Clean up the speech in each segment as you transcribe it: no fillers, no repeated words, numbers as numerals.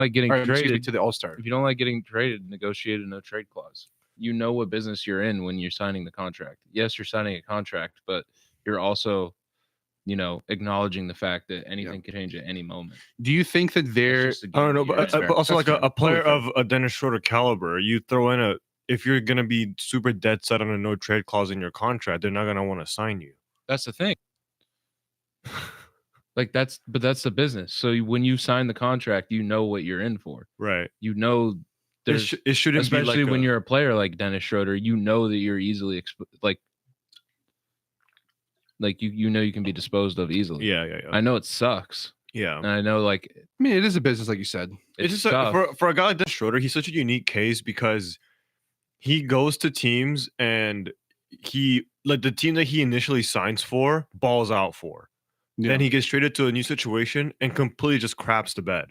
like getting traded to the All-Star. If you don't like getting traded, negotiate a no trade clause. You know what business you're in when you're signing the contract. Yes, you're signing a contract, but you're also, acknowledging the fact that anything could change at any moment. Do you think that I don't know, but also like a player of a Dennis Schroeder caliber, you throw in if you're gonna be super dead set on a no trade clause in your contract, they're not gonna want to sign you. That's the thing. That's the business. So when you sign the contract, you know what you're in for. Right. It shouldn't especially be when you're a player like Dennis Schroeder, you know that you're easily you can be disposed of easily. Yeah. I know it sucks. Yeah. And I know it is a business, like you said. It's just for a guy like Dennis Schroeder, he's such a unique case because he goes to teams and the team that he initially signs for balls out for. Yeah. Then he gets traded to a new situation and completely just craps the bed.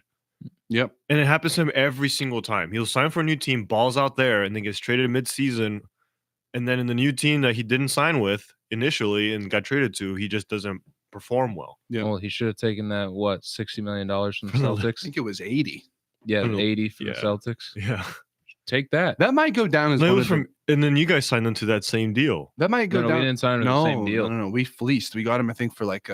Yep. And it happens to him every single time. He'll sign for a new team, balls out there, and then gets traded mid-season. And then in the new team that he didn't sign with initially and got traded to, he just doesn't perform well. Yeah. Well, he should have taken that, $60 million from the Celtics? I think it was 80. Yeah, 80 from the Celtics. Yeah. Take that. That might go down as and then you guys signed them to that same deal. That might go down. We didn't sign him to the same deal. No. We fleeced. We got him, I think, for like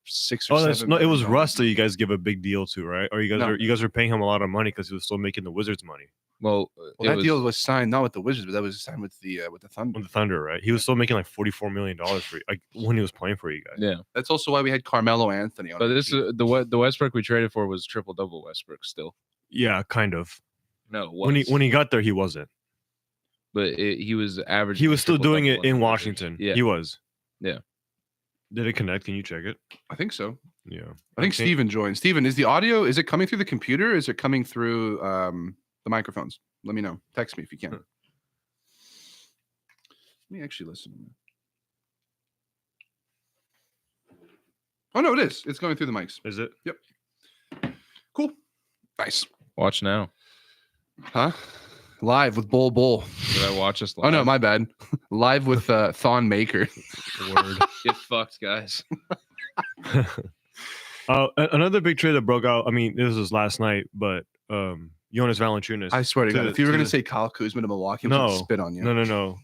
6 or 7. No, it was Russ that you guys give a big deal to, right? Or you guys are paying him a lot of money because he was still making the Wizards money. Well, that deal was signed not with the Wizards, but that was signed with the Thunder. With the Thunder, right? He was still making like $44 million for when he was playing for you guys. Yeah, that's also why we had Carmelo Anthony on. But this the Westbrook we traded for was triple double Westbrook still. Yeah, kind of. No, when he got there, he wasn't. But he was average. He was still doing it in Washington. Yeah, he was. Yeah. Did it connect? Can you check it? I think so. Yeah. I think Steven joined. Steven, is the audio, is it coming through the computer? Or is it coming through the microphones? Let me know. Text me if you can. Let me actually listen. Oh, no, it is. It's going through the mics. Is it? Yep. Cool. Nice. Watch now. Huh? Live with Bull. Did I watch us live? Oh, no, my bad. Live with Thon Maker. Word. Get fucked, guys. Another big trade that broke out. I mean, this was last night, but Jonas Valanciunas. I swear to God, if you were going to say Kyle Kuzma to Milwaukee, I would spit on you. No.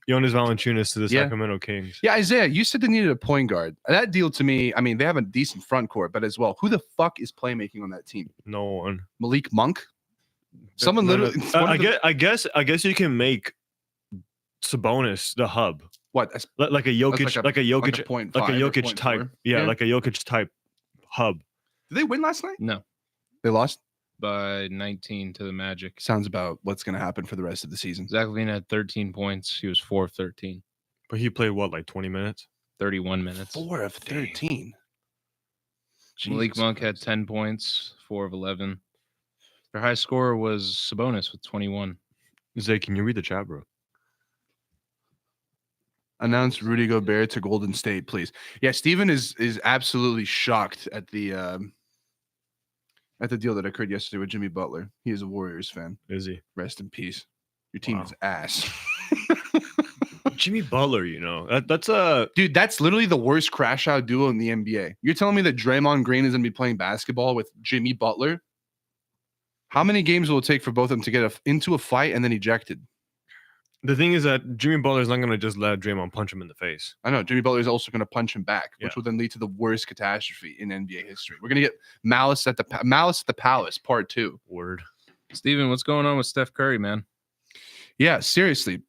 Jonas Valanciunas to the Sacramento Kings. Yeah, Isaiah, you said they needed a point guard. That deal to me, I mean, they have a decent front court, but as well, who the fuck is playmaking on that team? No one. Malik Monk? Someone literally. I guess you can make Sabonis the hub. What? Like a Jokic, like a Jokic type. Yeah, like a Jokic type hub. Did they win last night? No, they lost by 19 to the Magic. Sounds about what's going to happen for the rest of the season. Zach LaVine had 13 points. He was 4 of 13. But he played what, like 20 minutes? 31 minutes. 4 of 13. Malik Monk had 10 points, 4 of 11. Their high scorer was Sabonis with 21. Zay, can you read the chat, bro? Announce Rudy Gobert to Golden State, please. Yeah, Steven is absolutely shocked at the deal that occurred yesterday with Jimmy Butler. He is a Warriors fan. Is he? Rest in peace. Your team is ass. Jimmy Butler, that's a dude. That's literally the worst crash out duo in the NBA. You're telling me that Draymond Green is going to be playing basketball with Jimmy Butler? How many games will it take for both of them to get into a fight and then ejected? The thing is that Jimmy Butler is not going to just let Draymond punch him in the face. I know. Jimmy Butler is also going to punch him back, which will then lead to the worst catastrophe in NBA history. We're going to get Malice at the Palace Part 2. Word. Steven, what's going on with Steph Curry, man? Yeah, seriously.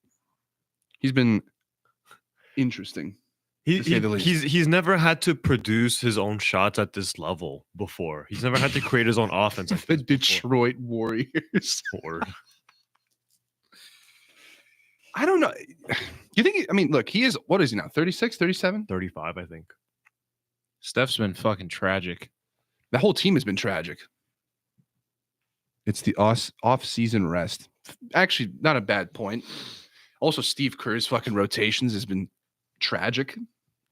He's been interesting. He's never had to produce his own shots at this level before. He's never had to create his own offense. The Detroit Warriors. Word. I don't know. You think? Look, he is. What is he now? 36, 37, 35, I think. Steph's been fucking tragic. The whole team has been tragic. It's the off-season rest. Actually, not a bad point. Also, Steve Kerr's fucking rotations has been tragic.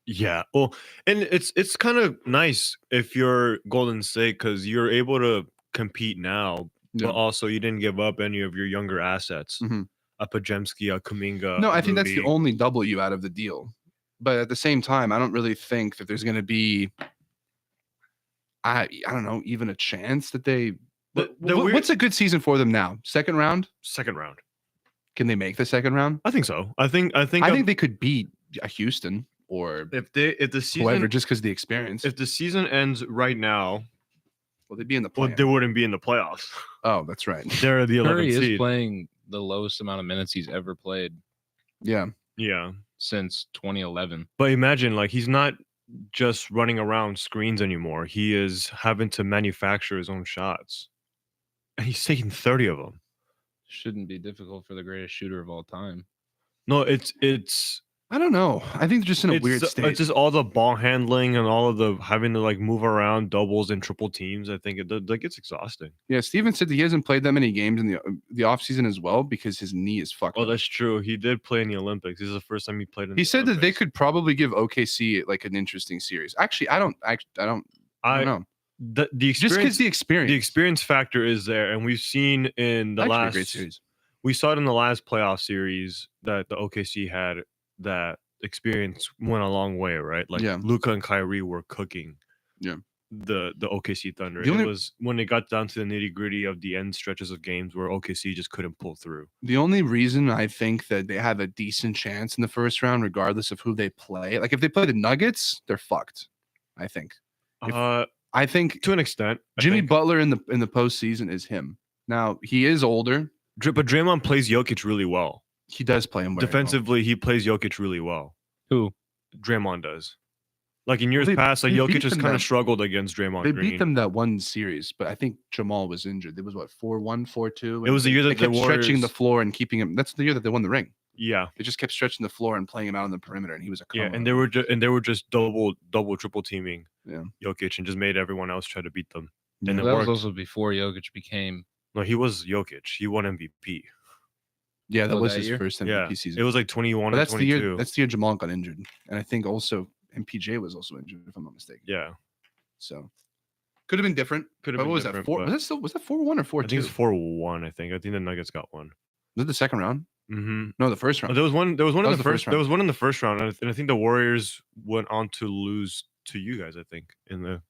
Yeah. Well, and it's kind of nice if you're Golden State because you're able to compete now, but also you didn't give up any of your younger assets. Mm-hmm. A Pajemski, a Kuminga. No, I think that's the only W out of the deal. But at the same time, I don't really think that there's going to be, I don't know, even a chance that they What's a good season for them now? Second round? Second round. Can they make the second round? I think so. I think they could beat a Houston or if the season whoever just because the experience. If the season ends right now, well, they'd be in the well, they wouldn't be in the playoffs. Oh, that's right. They're the 11th Curry is seed. playing the lowest amount of minutes he's ever played. Yeah. Since 2011. But imagine, like, he's not just running around screens anymore. He is having to manufacture his own shots, and he's taking 30 of them. Shouldn't be difficult for the greatest shooter of all time. No, it's. I don't know. I think they're just in a weird state. It's just all the ball handling and all of the having to like move around doubles and triple teams. I think it gets exhausting. Yeah, Steven said that he hasn't played that many games in the offseason as well because his knee is fucked. Oh, up. that's true. He did play in the Olympics. This is the first time he played in He the said Olympics. that they could probably give OKC like an interesting series. Actually, I don't know. The experience, Just because the experience factor is there, and we've seen in the Actually, last a great series. We saw it in the last playoff series that the OKC had. That experience went a long way, right? Like Luka and Kyrie were cooking. Yeah. The OKC Thunder. It was when it got down to the nitty gritty of the end stretches of games where OKC just couldn't pull through. The only reason I think that they have a decent chance in the first round, regardless of who they play, like if they play the Nuggets, they're fucked. I think. I think to an extent, Jimmy Butler in the postseason is him. Now he is older, but Draymond plays Jokic really well. He does play him defensively. Well. He plays Jokic really well. Who? Draymond does. Like in years past, like Jokic just kind of struggled against Draymond. They beat them that one series, but I think Jamal was injured. It was what 4-1, 4-2. It was the year that they kept stretching the floor and keeping him. That's the year that they won the ring. Yeah, they just kept stretching the floor and playing him out on the perimeter, and he was a coma. Yeah, and they were just double, triple teaming Jokic and just made everyone else try to beat them. Yeah, and that was also before Jokic became. No, he was Jokic. He won MVP. Yeah, that was his first MVP season. It was like 21 or 22. That's the year Jamal got injured. And I think also MPJ was also injured, if I'm not mistaken. Yeah. So could have been different. What was that? Was that 4-1 or 4-2? I think it's 4-1, I think. I think the Nuggets got one. Was it the second round? Mm-hmm. No, the first round. There was one in the first round. There was one in the first round, and I think the Warriors went on to lose to you guys, I think, in the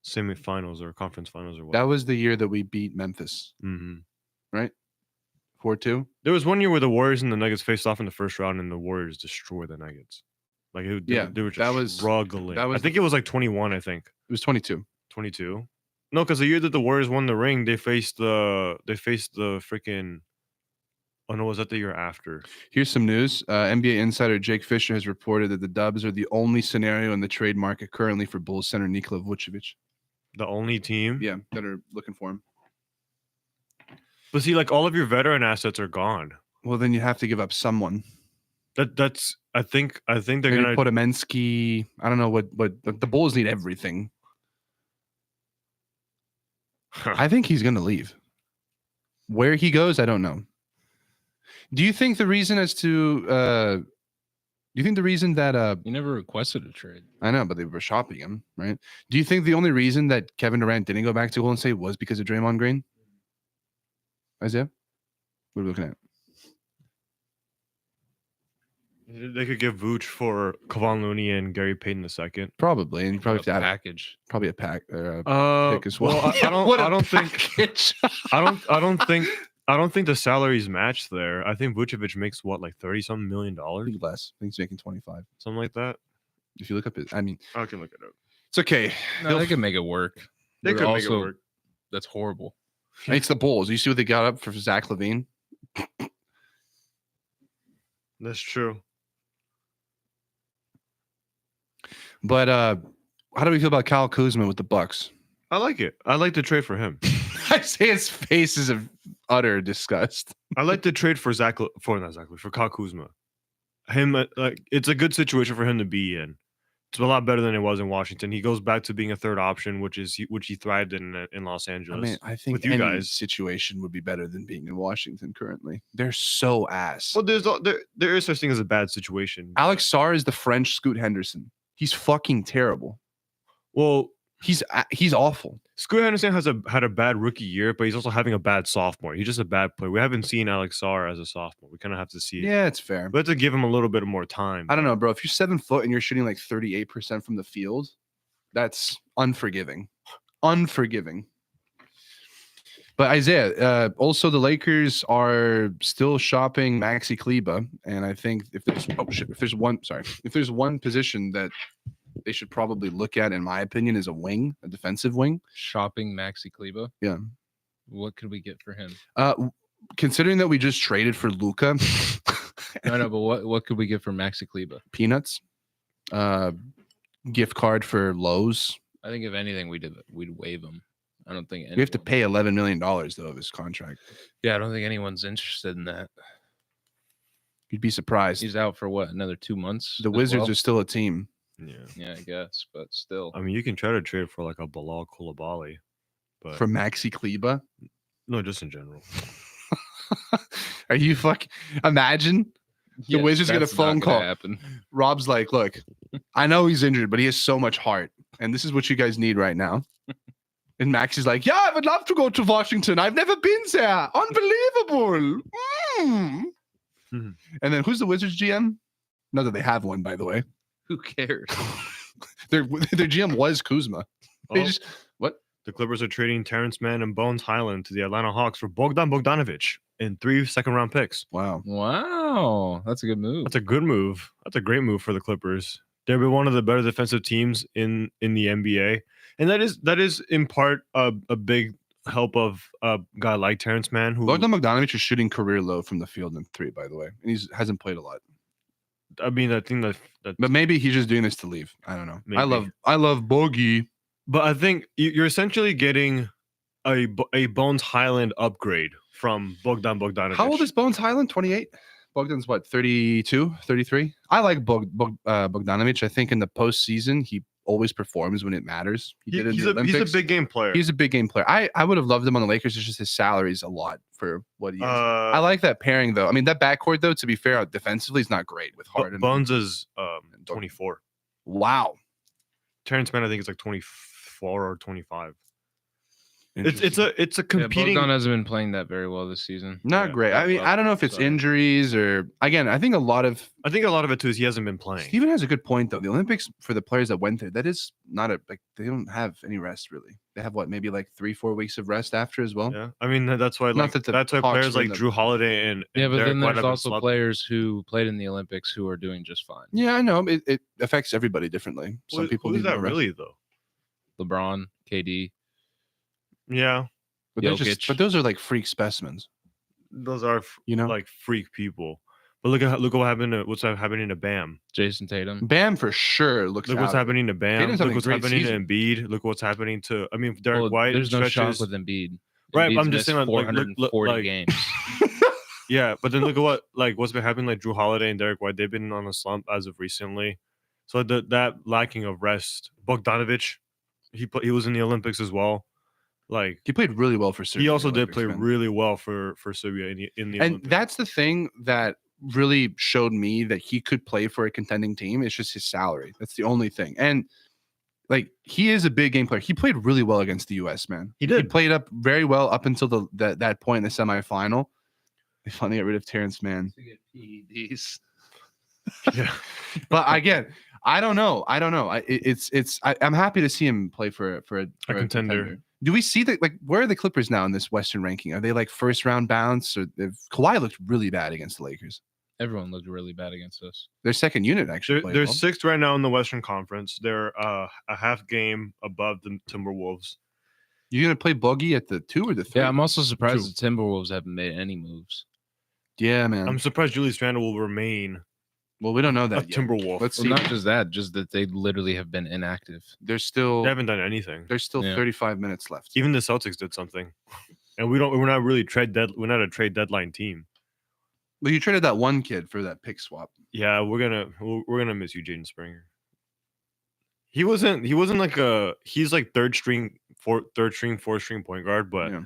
semifinals or conference finals or what. That was the year that we beat Memphis. Mm-hmm. Right? 4-2. There was one year where the Warriors and the Nuggets faced off in the first round, and the Warriors destroyed the Nuggets. Like they were just struggling. I think it was like 21. I think it was 22. 22. No, because the year that the Warriors won the ring, they faced the freaking. Oh no, was that the year after? Here's some news. NBA insider Jake Fisher has reported that the Dubs are the only scenario in the trade market currently for Bulls center Nikola Vucevic. The only team, that are looking for him. But see, like all of your veteran assets are gone. Well, then you have to give up someone. That's. I think they're Maybe gonna put Amensky. I don't know what the Bulls need everything. I think he's gonna leave. Where he goes, I don't know. Do you think the reason that he never requested a trade? I know, but they were shopping him, right? Do you think the only reason that Kevin Durant didn't go back to Golden State was because of Draymond Green? Isaiah, what are we looking at? They could give Vooch for Kevon Looney and Gary Payton II. Probably, and you probably have to add package. Probably a pick as Well, well. I don't think the salaries match there. I think Vucevic makes what, like $30-something million? I think less. I think he's making 25. Something like that. If you look up his, I mean, I can look it up. It's okay. No, they can make it work. They could make it work. That's horrible. It's the Bulls. You see what they got up for Zach LaVine? That's true. But how do we feel about Kyle Kuzma with the Bucks? I like it. I like the trade for him. I say his face is of utter disgust. I like the trade for Kyle Kuzma. It's a good situation for him to be in. It's a lot better than it was in Washington. He goes back to being a third option, which he thrived in Los Angeles. I mean, I think any situation would be better than being in Washington currently. They're so ass. Well, there is such thing as a bad situation. Alex Sarr is the French Scoot Henderson. He's fucking terrible. Well, he's awful. Scoot Henderson had a bad rookie year, but he's also having a bad sophomore. He's just a bad player. We haven't seen Alex Sarr as a sophomore. We kind of have to see it. Yeah, it's fair. We have to give him a little bit more time. I don't know, bro. If you're 7 foot and you're shooting like 38% from the field, that's unforgiving. Unforgiving. But Isaiah, also the Lakers are still shopping Maxi Kleba, and I think if there's one position that they should probably look at, in my opinion, is a defensive wing. Shopping Maxi Kleba. Yeah. What could we get for him? Considering that we just traded for Luka. No, but what could we get for Maxi Kleba? Peanuts. Gift card for Lowe's. I think if anything, we'd waive him. I don't think We have to pay $11 million though of his contract. Yeah, I don't think anyone's interested in that. You'd be surprised. He's out for what, another 2 months? The Wizards are still a team. Yeah, I guess, but still. I mean, you can try to trade for like a Bilal Coulibaly, but For Maxi Kleba? no, just in general. Are you imagine the Wizards get a that's phone not gonna call. happen. Rob's like, look, I know he's injured, but he has so much heart, and this is what you guys need right now. And Max is like, yeah, I would love to go to Washington. I've never been there. Unbelievable. And then who's the Wizards GM? Not that they have one, by the way. Who cares? Their GM was Kuzma. They just what? The Clippers are trading Terrence Mann and Bones Highland to the Atlanta Hawks for Bogdan Bogdanovic and 3 second-round picks. Wow, that's a good move. That's a good move. That's a great move for the Clippers. They'll be one of the better defensive teams in the NBA, and that is in part a big help of a guy like Terrence Mann, who Bogdan Bogdanovic is shooting career low from the field in 3, by the way, and he hasn't played a lot. I mean, I think that But maybe he's just doing this to leave. I don't know. Maybe. I love Bogey. But I think you're essentially getting a Bones Highland upgrade from Bogdan Bogdanovic. How old is Bones Highland? 28. Bogdan's what, 32, 33? I like Bogdanovic. I think in the postseason, he always performs when it matters. He's a big game player. He's a big game player. I would have loved him on the Lakers. It's just his salary's a lot for what he is. I like that pairing, though. I mean, that backcourt, though, to be fair, defensively, is not great with Harden. Bones is 24. Wow. Terrence Mann, I think, is like 24 or 25. It's a competing. Bogdan hasn't been playing that very well this season. Not great. I mean, I don't know if it's injuries or again. I think a lot of it too is he hasn't been playing. Steven has a good point though. The Olympics for the players that went there, that is not they don't have any rest really. They have maybe like 3-4 weeks of rest after as well. Yeah, I mean that's why that's why players like Drew Holiday and but Derek then White there's have also been players who played in the Olympics who are doing just fine. Yeah, I know it affects everybody differently. Some people who's need that more really though? LeBron, KD. Yeah. But those are like freak specimens. Those are like freak people. But look what happened. What's happening to Bam? Jason Tatum. Bam for sure looks. Look what's happening to Bam. Tatum's look what's happening season. to Embiid. Look what's happening to. I mean, Derek White. There's no stretches. shock with Embiid. Right, Embiid's I'm just saying 440 games. Yeah, but then look at what's been happening. Like Drew Holiday and Derek White, they've been on a slump as of recently. So that lacking of rest. Bogdanovic, he was in the Olympics as well. Like he played really well for Serbia. He also did play really well for Serbia in the Olympics. That's the thing that really showed me that he could play for a contending team. It's just his salary. That's the only thing. And like he is a big game player. He played really well against the US, man. He did. He played up very well up until that point in the semifinal. They finally got rid of Terrence Mann. To get PEDs. Yeah. But again, I don't know. I'm happy to see him play for a contender. Do we see that? Like, where are the Clippers now in this Western ranking? Are they like first round bounce? Or Kawhi looked really bad against the Lakers. Everyone looked really bad against us. Their second unit actually. They're sixth right now in the Western Conference. They're a half game above the Timberwolves. You gonna play Bogey at the 2 or the 3? Yeah, I'm also surprised the Timberwolves haven't made any moves. Yeah, man. I'm surprised Julius Randle will remain. Well, we don't know that yet. Timberwolf. Let's see. Not just that, just that they literally have been inactive. They haven't done anything. There's still 35 minutes left. Even the Celtics did something, and we're not really we're not a trade deadline team. Well, you traded that one kid for that pick swap. Yeah, we're gonna miss you, Jaden Springer. He wasn't like he's like third string, fourth string point guard, but. Yeah.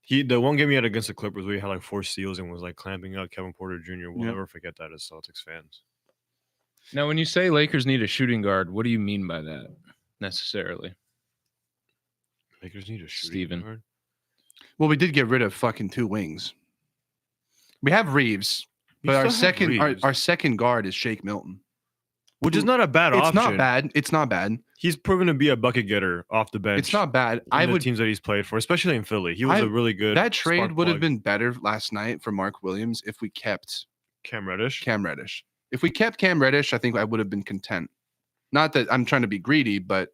The one game he had against the Clippers where he had like 4 steals and was like clamping out Kevin Porter Jr. We'll never forget that as Celtics fans. Now, when you say Lakers need a shooting guard, what do you mean by that necessarily? Lakers need a shooting guard? Well, we did get rid of fucking 2 wings. We have Reeves, but our second guard is Shake Milton. which is not a bad It's option. not bad. It's not bad. He's proven to be a bucket getter off the bench. It's not bad. I would teams that he's played for, especially in Philly. He was a really good. That trade spark would have plug. been better last night for Mark Williams if we kept Cam Reddish. If we kept Cam Reddish, I think I would have been content. Not that I'm trying to be greedy, but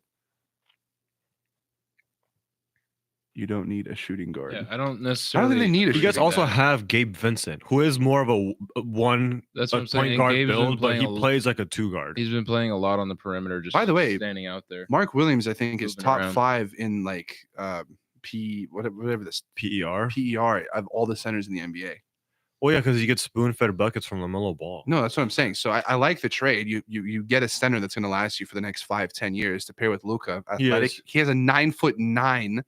you don't need a shooting guard. Yeah, I don't necessarily. think they need a You guys shooting also guard. have Gabe Vincent, who is more of a one That's what I'm saying. point And guard Gabe's been build, but he playing plays like a 2 guard. He's been playing a lot on the perimeter, just By the way, standing out there. Mark Williams, I think, is Moving top around. 5 in like whatever this PER. PER of all the centers in the NBA. Oh yeah, because you get spoon-fed buckets from LaMelo Ball. No, that's what I'm saying. So I like the trade. You get a center that's going to last you for the next 5-10 years to pair with Luka. Athletic. He has a 9'9"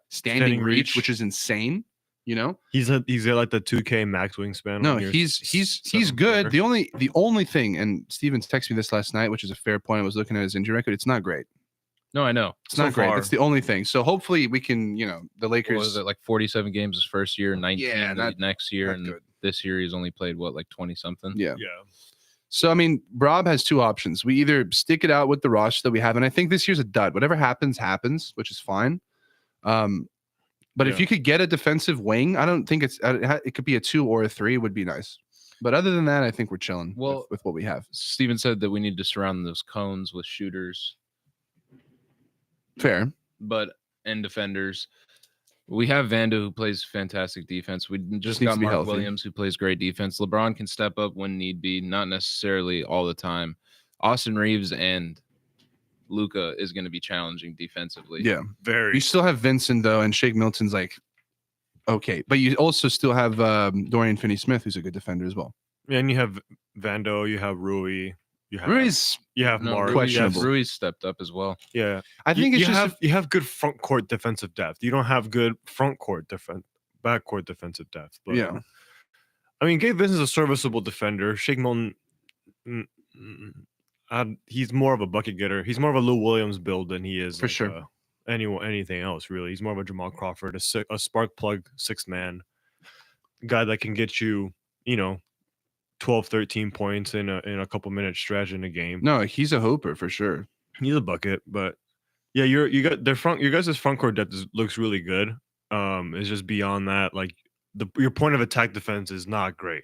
standing reach, which is insane. You know, He's got like the 2K max wingspan. no, when you're he's 7 good. footer. The only thing, and Stevens texted me this last night, which is a fair point. I was looking at his injury record. It's not great. No, I know. It's So not great. far. That's the only thing. So hopefully we can, the What Lakers. was it, like 47 games his first year, 19 Yeah, the next year, not and good. this year he's only played like 20 something. Yeah. Yeah. So I mean, Rob has 2 options. We either stick it out with the roster that we have, and I think this year's a dud. Whatever happens, which is fine. But if Yeah. you could get a defensive wing, I don't think it could be a 2 or a 3 would be nice. But other than that, I think we're chilling Well, with what we have. Steven said that we need to surround those cones with shooters, Fair. and defenders. We have Vando, who plays fantastic defense. We just needs got to be Mark healthy. Williams, who plays great defense. LeBron can step up when need be, not necessarily all the time. Austin Reeves and Luka is going to be challenging defensively. Yeah. Very. You still have Vincent though, and Shake Milton's like okay, but you also still have Dorian Finney-Smith, who's a good defender as well. And you have Vando, you have Rui, you have Rui's, you have No, Mark. Ruiz, questionable. Ruiz stepped up as well. Yeah. I think it's just you have good front court defensive depth. You don't have good front court back court defensive depth. But yeah. I mean, Gabe Vincent's a serviceable defender. Shake Milton, he's more of a bucket getter. He's more of a Lou Williams build than he is For sure. Anything else really. He's more of a Jamal Crawford, a spark plug 6th man guy that can get you, 12, 13 points in a couple minute stretch in a game. No, he's a hooper for sure. He's a bucket, but yeah, your guys' front court depth looks really good. It's just beyond that, like your point of attack defense is not great.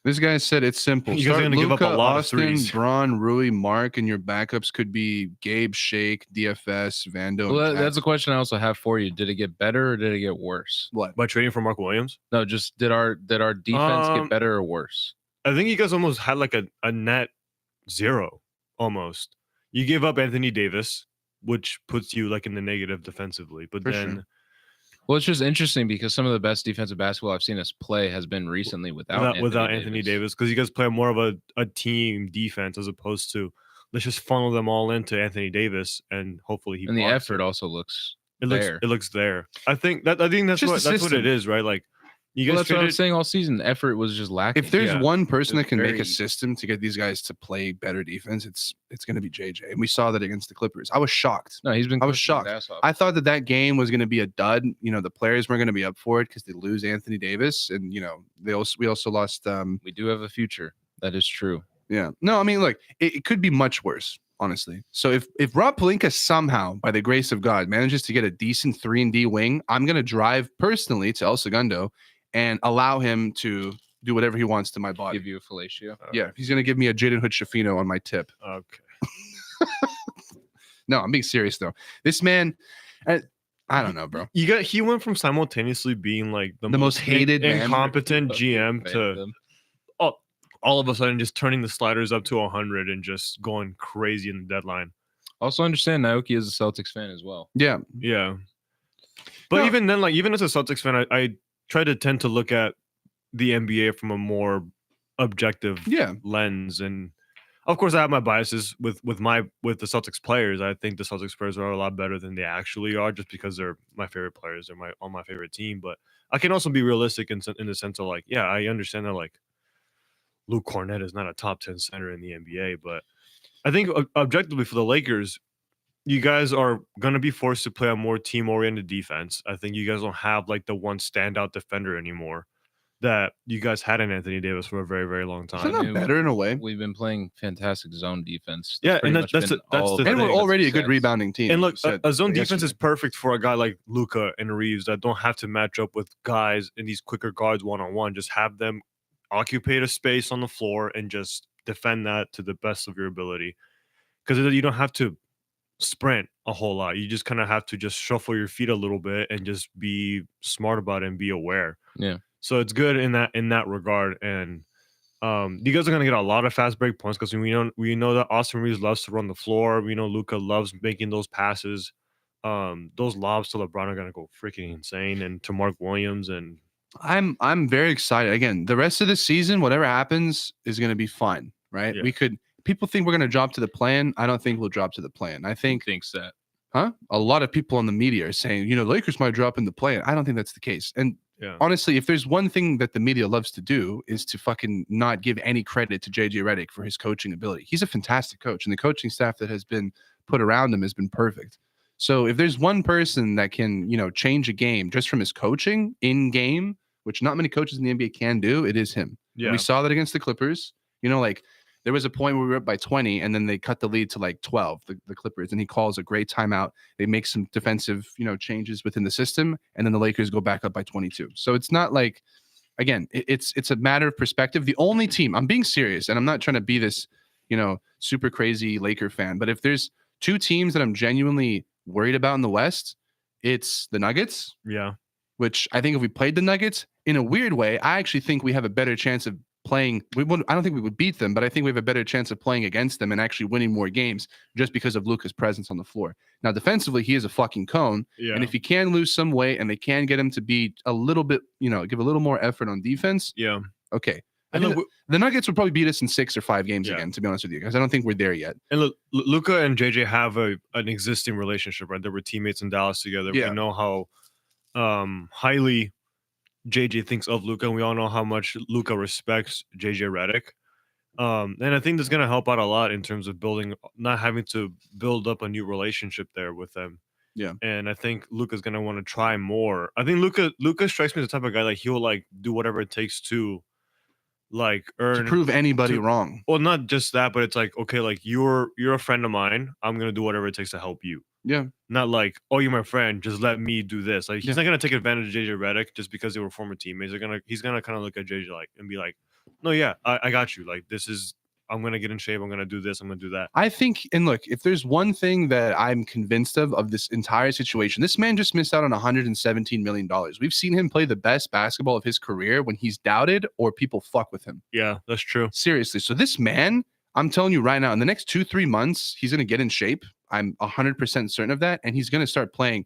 This guy said it's simple. You guys are Start gonna give up a Luka, lot of Austin, threes. Braun, Rui, Mark, and your backups could be Gabe, Shake, DFS, Vando. Well, and that's a Cat. question I also have for you. Did it get better or did it get worse? What? By trading for Mark Williams, No, just did our defense get better or worse? I think you guys almost had like a net 0 almost. You gave up Anthony Davis, which puts you like in the negative defensively. But For then sure. Well, it's just interesting because some of the best defensive basketball I've seen us play has been recently without Anthony Davis, because you guys play more of a team defense as opposed to let's just funnel them all into Anthony Davis and hopefully he And the blocks effort it. also looks It looks there. I think that's Just what the it system. is, right? Like you guys that's what I'm traded, saying all season. The effort was just lacking. If there's Yeah. one person It's that can make very- a system to get these guys to play better defense, it's going to be JJ. And we saw that against the Clippers. I was shocked. No, he's been. I was coaching his shocked. ass off. I thought that game was going to be a dud. The players weren't going to be up for it because they lose Anthony Davis, and we also lost. We do have a future. That is true. Yeah. No, I mean, look, it could be much worse, honestly. So if Rob Pelinka somehow, by the grace of God, manages to get a decent 3-and-D wing, I'm going to drive personally to El Segundo and allow him to do whatever he wants to my body. Give you a fellatio. Yeah, he's going to give me a Jaden Hood Shafino on my tip. Okay. No, I'm being serious, though. This man, I don't know, bro. He went from simultaneously being like the most hated man. incompetent GM Fan to of them. all of a sudden just turning the sliders up to 100 and just going crazy in the deadline. Also understand Naoki is a Celtics fan as well. Yeah. Yeah. But No. even then, like even as a Celtics fan, I try to tend to look at the NBA from a more objective Yeah. lens. And of course I have my biases with the Celtics players. I think the Celtics players are a lot better than they actually are just because they're my favorite players. They're on my favorite team. But I can also be realistic in the sense of like, yeah, I understand that like Luke Cornett is not a top 10 center in the NBA, but I think objectively for the Lakers, you guys are going to be forced to play a more team-oriented defense. I think you guys don't have like the one standout defender anymore. that you guys had in Anthony Davis for a very, very long Is that time. not better in a way? We've been playing fantastic zone defense. Yeah, pretty and much that's been the all of thing. And our we're Defensive already a good success. rebounding team. And like look, you said a zone defense is yesterday. perfect for a guy like Luka and Reeves that don't have to match up with guys and these quicker guards one-on-one. Just have them occupy a space on the floor and just defend that to the best of your ability. Because you don't have to sprint a whole lot. You just kind of have to just shuffle your feet a little bit and just be smart about it and be aware. Yeah. So it's good in that regard. And you guys are gonna get a lot of fast break points because we know that Austin Reeves loves to run the floor. We know Luka loves making those passes. Those lobs to LeBron are gonna go freaking insane, and to Mark Williams. And I'm very excited. Again, the rest of the season, whatever happens, is going to be fun, right? Yeah. People think we're going to drop to the plan. I don't think we'll drop to the plan. I think, thinks that. a lot of people on the media are saying, Lakers might drop in the plan. I don't think that's the case. And yeah, honestly, if there's one thing that the media loves to do is to fucking not give any credit to JJ Redick for his coaching ability. He's a fantastic coach, and the coaching staff that has been put around him has been perfect. So if there's one person that can, change a game just from his coaching in game, which not many coaches in the NBA can do, it is him. And yeah, we saw that against the Clippers. There was a point where we were up by 20 and then they cut the lead to like 12, the Clippers, and he calls a great timeout. They make some defensive, changes within the system, and then the Lakers go back up by 22. So it's not like, again, it's a matter of perspective. The only team, I'm being serious, and I'm not trying to be this, super crazy Laker fan, but if there's two teams that I'm genuinely worried about in the West, it's the Nuggets, yeah. which I think if we played the Nuggets in a weird way, I actually think we have a better chance of playing. I don't think we would beat them, but I think we have a better chance of playing against them and actually winning more games just because of Luka's presence on the floor. Now, defensively, he is a fucking cone. Yeah. And if he can lose some weight and they can get him to be a little bit, give a little more effort on defense. Yeah. Okay. And look, the Nuggets would probably beat us in 6 or 5 games Yeah. again, to be honest with you, because I don't think we're there yet. And look, Luka and JJ have an existing relationship, right? They were teammates in Dallas together. Yeah. We know how highly JJ thinks of Luka, and we all know how much Luka respects JJ Redick. And I think that's going to help out a lot in terms of not having to build up a new relationship there with them. Yeah. And I think Luka's going to want to try more. I think Luka strikes me as the type of guy like he'll like do whatever it takes to like earn To prove anybody wrong. Well, not just that, but it's like, okay, like you're a friend of mine. I'm gonna do whatever it takes to help you. Yeah. Not like, oh, you're my friend, just let me do this. Like he's Yeah. not gonna take advantage of JJ Redick just because they were former teammates. He's gonna kind of look at JJ like and be like, no, yeah, I got you. Like I'm gonna get in shape. I'm gonna do this. I'm gonna do that. I think, and look, if there's one thing that I'm convinced of this entire situation, this man just missed out on $117 million. We've seen him play the best basketball of his career when he's doubted or people fuck with him. Yeah, that's true. Seriously. So this man, I'm telling you right now, in the next 2-3 months, he's going to get in shape. I'm 100% certain of that. And he's going to start playing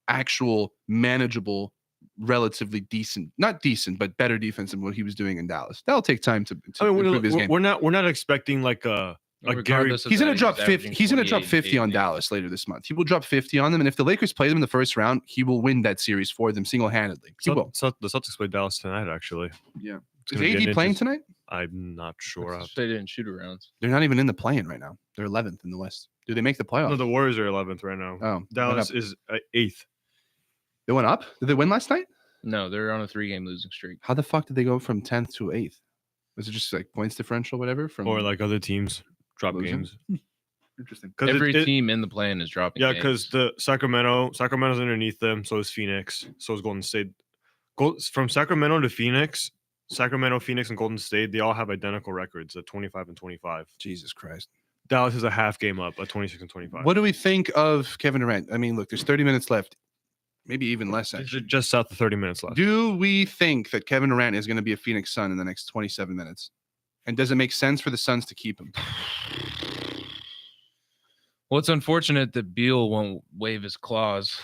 actual manageable, relatively decent, not decent, but better defense than what he was doing in Dallas. That'll take time to improve his game. We're not expecting like a Gary. He's going to drop 50. He's going to drop 50 on Dallas later this month. He will drop 50 on them, and if the Lakers play them in the first round, he will win that series for them single-handedly. He will. So the Celtics play Dallas tonight, actually. Yeah. It's Is AD playing tonight? I'm not sure. They didn't shoot arounds. They're not even in the play-in right now. They're 11th in the West. Do they make the playoffs? No, the Warriors are 11th right now. Oh, Dallas is 8th. They went up? Did they win last night? No, they're on a 3-game losing streak. How the fuck did they go from 10th to 8th? Was it just like points differential, whatever? Or like other teams drop losing? games. Interesting. Every team in the plan is dropping. Yeah, games. because the Sacramento's underneath them. So is Phoenix. So is Golden State. From Sacramento to Phoenix, Sacramento, Phoenix, and Golden State, they all have identical records at 25 and 25. Jesus Christ. Dallas is a half game up at 26 and 25. What do we think of Kevin Durant? I mean, look, there's 30 minutes left. Maybe even less. Actually. Just south of 30 minutes left. Do we think that Kevin Durant is going to be a Phoenix Sun in the next 27 minutes? And does it make sense for the Suns to keep him? Well, it's unfortunate that Beal won't waive his clause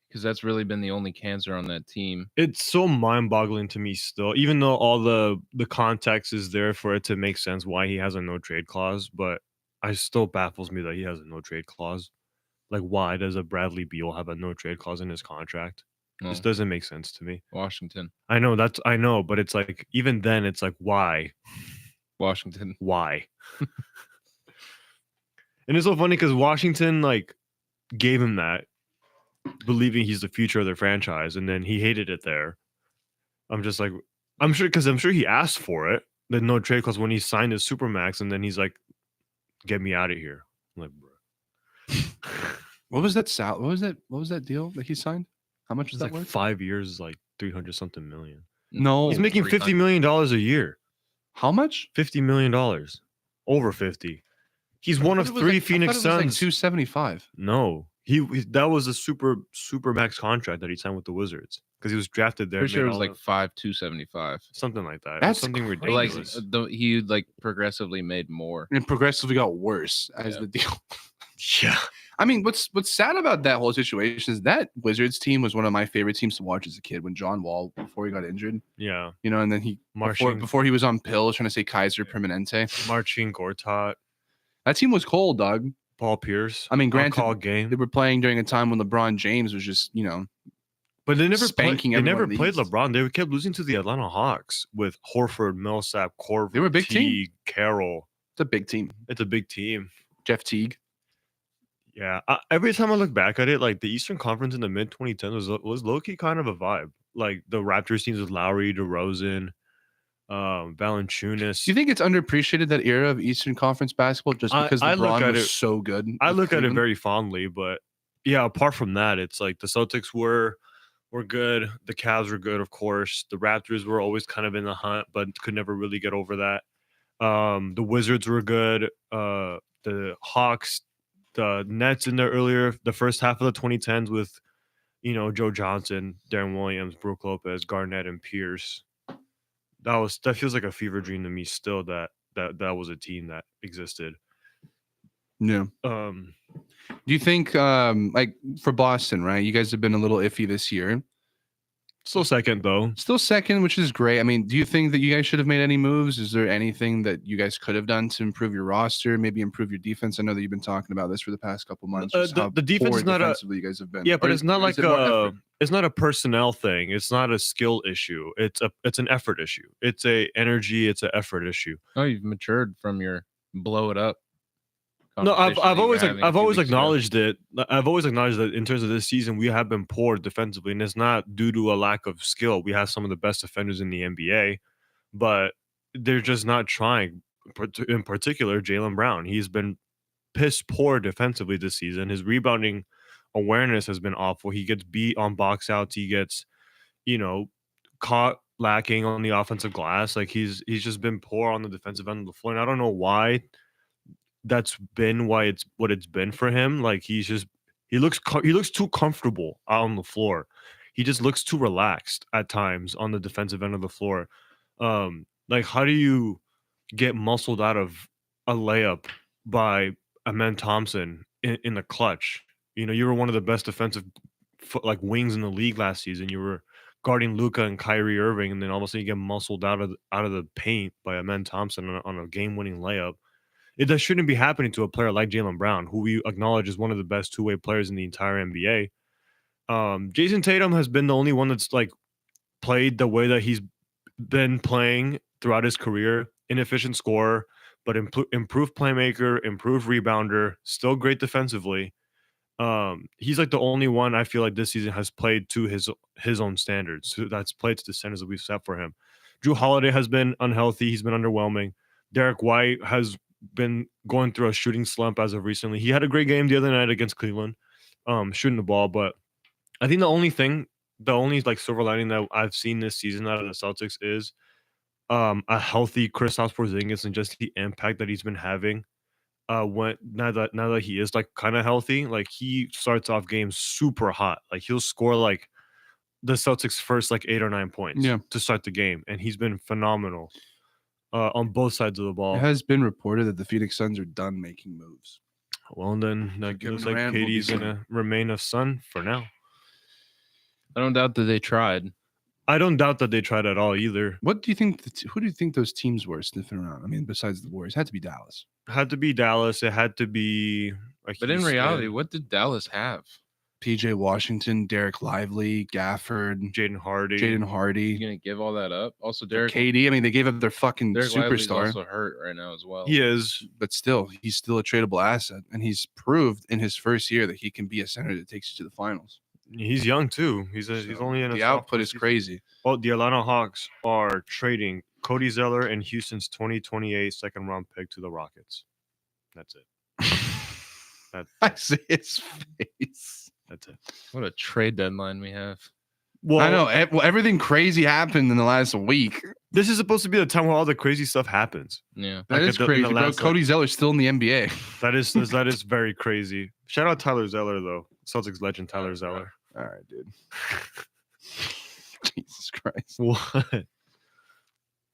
because that's really been the only cancer on that team. It's so mind-boggling to me still, even though all the context is there for it to make sense why he has a no-trade clause, but it still baffles me that he has a no-trade clause. Like, why does a Bradley Beal have a no-trade clause in his contract? This doesn't make sense to me. Washington. I know, but it's like, even then, it's like, why? Washington. Why? And it's so funny because Washington, like, gave him that, believing he's the future of their franchise, and then he hated it there. I'm just like, I'm sure he asked for it, the no trade clause when he signed his supermax, and then he's like, "Get me out of here." I'm like, bro, What was that What was that deal that he signed? How much was it's that like worth? 5 years, like 300 something million. No. He's making $50 million a year. How much? $50 million, over 50. He's one of three Phoenix I thought it was like Suns. 275. No, that was a super max contract that he signed with the Wizards because he was drafted there. Pretty sure it was made like all 275. something like that. It was That's something crazy. ridiculous. He like progressively made more. And it progressively got worse as Yeah. the deal. Yeah, I mean, what's sad about that whole situation is that Wizards team was one of my favorite teams to watch as a kid when John Wall, before he got injured, yeah. you know, and then he Marcin before he was on pills trying to say Kaiser Permanente. Gortat, That team was cold, dog. Paul Pierce. I mean, granted, call game, they were playing during a time when LeBron James was just, you know, but they never spanking They never everyone in the played East. LeBron. They kept losing to the Atlanta Hawks with Horford, Millsap, Corver. They were a big team. Teague, Carroll. It's a big team. It's a big team. Jeff Teague. Yeah, every time I look back at it, like the Eastern Conference in the mid 2010s was low key kind of a vibe. Like the Raptors teams with Lowry, DeRozan, Valanciunas. Do you think it's underappreciated, that era of Eastern Conference basketball, just because I look LeBron at was it- so good? I with look at it Cleveland? very fondly, but yeah, apart from that, it's like the Celtics were good. The Cavs were good, of course. The Raptors were always kind of in the hunt, but could never really get over that. The Wizards were good. The Hawks, the Nets in the first half of the 2010s with, you know, Joe Johnson, Darren Williams, Brook Lopez, Garnett, and Pierce. That feels like a fever dream to me still, that was a team that existed. Yeah. Do you think, like for Boston, right? You guys have been a little iffy this year. Still second though. Still second, which is great. I mean, do you think that you guys should have made any moves? Is there anything that you guys could have done to improve your roster, maybe improve your defense? I know that you've been talking about this for the past couple months. just how The defense poor is not defensively you guys have been. Yeah, but Or it's not is like it more effort? it's not a personnel thing. It's not a skill issue. It's an effort issue. It's a energy. It's an effort issue. Oh, you've matured from your blow it up. No, I've conversation that you were always having a I've few always weeks ago. acknowledged it. I've always acknowledged that in terms of this season, we have been poor defensively, and it's not due to a lack of skill. We have some of the best defenders in the NBA, but they're just not trying. In particular, Jaylen Brown. He's been piss poor defensively this season. His rebounding awareness has been awful. He gets beat on box outs. He gets, you know, caught lacking on the offensive glass. Like he's just been poor on the defensive end of the floor, and I don't know why. That's been what it's been for him. Like he looks too comfortable out on the floor. He just looks too relaxed at times on the defensive end of the floor. Like how do you get muscled out of a layup by Amen Thompson in the clutch? You know, you were one of the best defensive like wings in the league last season. You were guarding Luka and Kyrie Irving, and then all of a sudden you get muscled out of the paint by Amen Thompson on a game-winning layup. That shouldn't be happening to a player like Jaylen Brown, who we acknowledge is one of the best two-way players in the entire NBA. Jason Tatum has been the only one that's like played the way that he's been playing throughout his career. Inefficient scorer, but improved playmaker, improved rebounder, still great defensively. He's like the only one I feel like this season has played to his own standards. That's played to the standards that we've set for him. Drew Holiday has been unhealthy. He's been underwhelming. Derek White has been going through a shooting slump as of recently. He had a great game the other night against Cleveland, shooting the ball. But I think the only like silver lining that I've seen this season out of the Celtics is a healthy Kristaps Porzingis and just the impact that he's been having. When now that he is like kind of healthy, like he starts off games super hot. Like he'll score like the Celtics' first like 8 or 9 points to start the game, and he's been phenomenal. On both sides of the ball. It has been reported that the Phoenix Suns are done making moves. Well, then that looks like KD's gonna remain a Sun for now. I don't doubt that they tried. I don't doubt that they tried at all either. What do you think? Who do you think those teams were sniffing around? I mean, besides the Warriors, it had to be Dallas. Had to be Dallas. It had to be. But in reality, what did Dallas have? PJ Washington, Derek Lively, Gafford, Jaden Hardy. You gonna give all that up? Also, Derek KD. I mean, they gave up their fucking Derek Lively's superstar. also hurt right now as well. He is, but still, he's still a tradable asset, and he's proved in his first year that he can be a center that takes you to the finals. He's young too. He's only in the his output sophomore is season. crazy. Oh, the Atlanta Hawks are trading Cody Zeller and Houston's 2028 second round pick to the Rockets. That's it. I see his face. That's it. What a trade deadline we have. Well, I know. Everything crazy happened in the last week. this is supposed to be the time where all the crazy stuff happens. Yeah. That Like is in the crazy, bro. last, Cody Zeller's still in the NBA. That is very crazy. Shout out Tyler Zeller though, Celtics legend Tyler Zeller. All right, dude. Jesus Christ. What?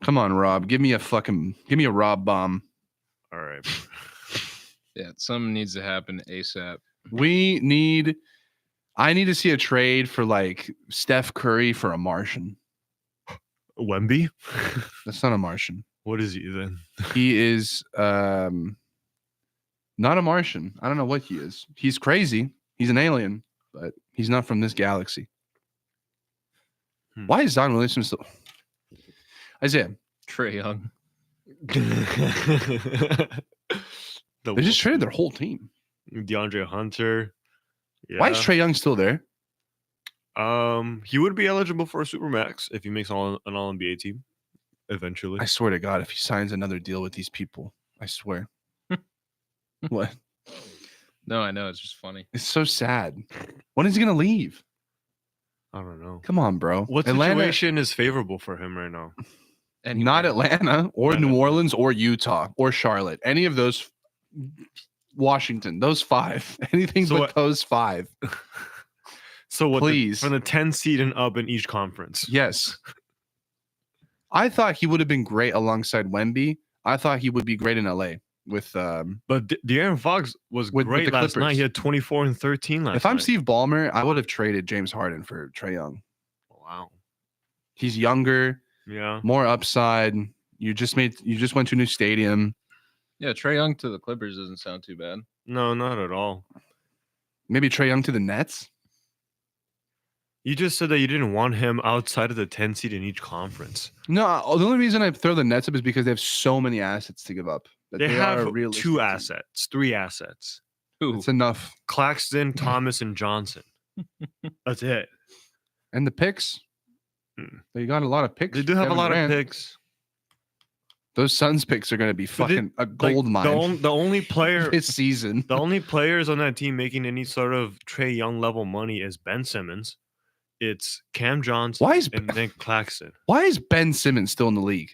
Come on, Rob. Give me a Rob bomb. All right. Yeah. Something needs to happen ASAP. I need to see a trade for like Steph Curry for a Martian. Wemby? That's not a Martian. What is he then? He is not a Martian. I don't know what he is. He's crazy. He's an alien, but he's not from this galaxy. Why is Don Williamson still? Isaiah, Trae Young. they just traded their whole team. DeAndre Hunter. Yeah. Why is Trae Young still there? He would be eligible for a supermax if he makes an all NBA team eventually. I swear to God, if he signs another deal with these people, I swear. What? No, I know. It's just funny. It's so sad. When is he gonna leave? I don't know. Come on, bro. What situation is favorable for him right now? Anyway. Not Atlanta or New Orleans or Utah or Charlotte. Any of those. Washington. Those five. Anything but those five. So what? Please. From the 10 seed and up in each conference. Yes. I thought he would have been great alongside Wemby. I thought he would be great in LA with. But De'Aaron Fox was with great the last Clippers. night. He had 24 and 13 last night. If I'm Steve Ballmer, I would have traded James Harden for Trae Young. Wow. He's younger. Yeah. More upside. You just went to a new stadium. Yeah, Trae Young to the Clippers doesn't sound too bad. No, not at all. Maybe Trae Young to the Nets. You just said that you didn't want him outside of the 10 seed in each conference. No, the only reason I throw the Nets up is because they have so many assets to give up. That They are have a realistic 2 team. assets, 3 assets. Who? It's enough. Claxton, Thomas, and Johnson. That's it. And the picks. They got a lot of picks. They do have Kevin a lot Durant. of picks. Those Suns picks are going to be fucking a gold mine The only player this season. The only players on that team making any sort of Trae Young level money is Ben Simmons. It's Cam Johnson and Nick Claxton. Why is Ben Simmons still in the league?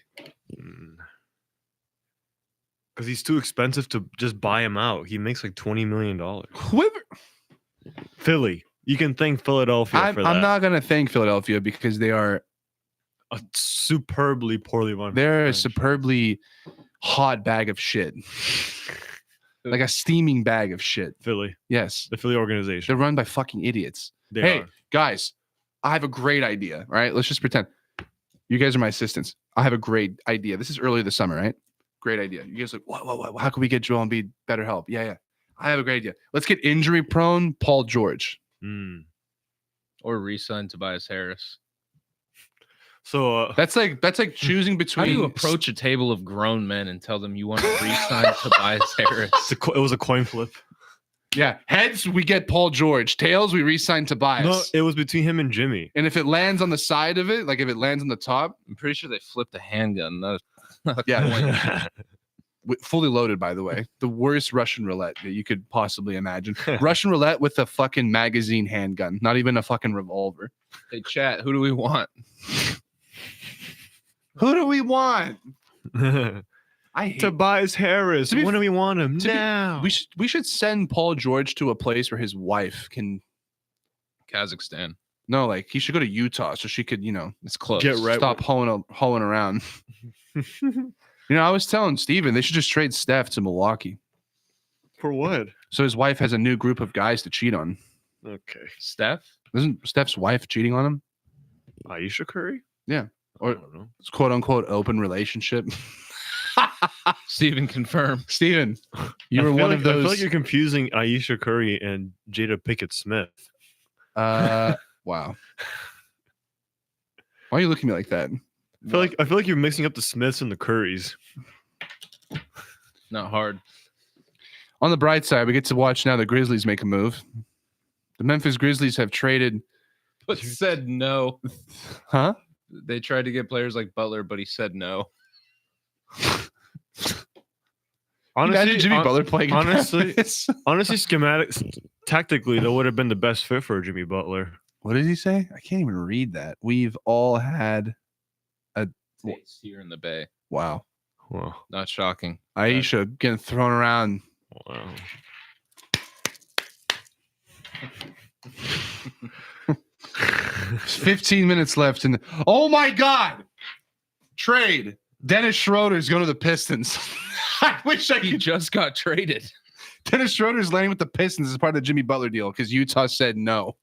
Because he's too expensive to just buy him out. He makes like $20 million. Whoever. Philly. You can thank Philadelphia for that. I'm not going to thank Philadelphia because they are a superbly poorly run. They're a superbly hot bag of shit. Like a steaming bag of shit. Philly. Yes. The Philly organization. They're run by fucking idiots. Hey, guys, I have a great idea. All right. Let's just pretend. You guys are my assistants. I have a great idea. This is early this summer, right? Great idea. You guys are like, what? How can we get Joel Embiid better help? Yeah. I have a great idea. Let's get injury prone Paul George. Or re-sign Tobias Harris. So that's like choosing between. How do you approach a table of grown men and tell them you want to re-sign Tobias Harris? It was a coin flip. Yeah, heads we get Paul George. Tails we re-sign Tobias. No, it was between him and Jimmy. And if it lands on the side of it, like if it lands on the top, I'm pretty sure they flipped a handgun. Not a yeah. Fully loaded, by the way. The worst Russian roulette that you could possibly imagine. Russian roulette with a fucking magazine handgun, not even a fucking revolver. Hey, chat, who do we want? Who do we want? I hate Tobias Harris. When do we want him? Now. We should send Paul George to a place where his wife can. Kazakhstan. No, like he should go to Utah so she could, it's close. Get right. Stop hoeing around. I was telling Steven they should just trade Steph to Milwaukee. For what? So his wife has a new group of guys to cheat on. Okay. Steph? Isn't Steph's wife cheating on him? Ayesha Curry? Yeah. Or I don't know. It's quote unquote open relationship. Steven, confirm. Steven, you were one of those. I feel like you're confusing Ayesha Curry and Jada Pinkett Smith. Wow. Why are you looking at me like that? I feel like you're mixing up the Smiths and the Currys. Not hard. On the bright side, we get to watch now the Grizzlies make a move. The Memphis Grizzlies have traded. But said no. Huh? They tried to get players like Butler, but he said no. Imagine Jimmy Butler playing. Honestly, tactically, that would have been the best fit for Jimmy Butler. What did he say? I can't even read that. We've all had a States here in the Bay. wow. Well, Not shocking. Aisha getting thrown around. wow. 15 minutes left, and oh my God! Trade. Dennis Schroeder's going to the Pistons. I wish I He could. just got traded. Dennis Schroeder's landing with the Pistons as part of the Jimmy Butler deal because Utah said no.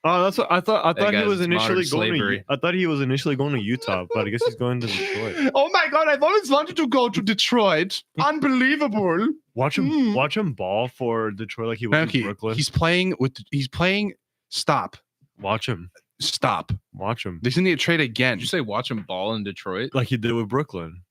Oh, that's what I thought. I thought he was initially going slavery. I thought he was initially going to Utah, but I guess he's going to Detroit. Oh my God! I've always wanted to go to Detroit. Unbelievable. Watch him ball for Detroit like he was in Brooklyn. He's playing. Stop. Watch him. Watch him. They need to trade again. Did you say watch him ball in Detroit? Like he did with Brooklyn.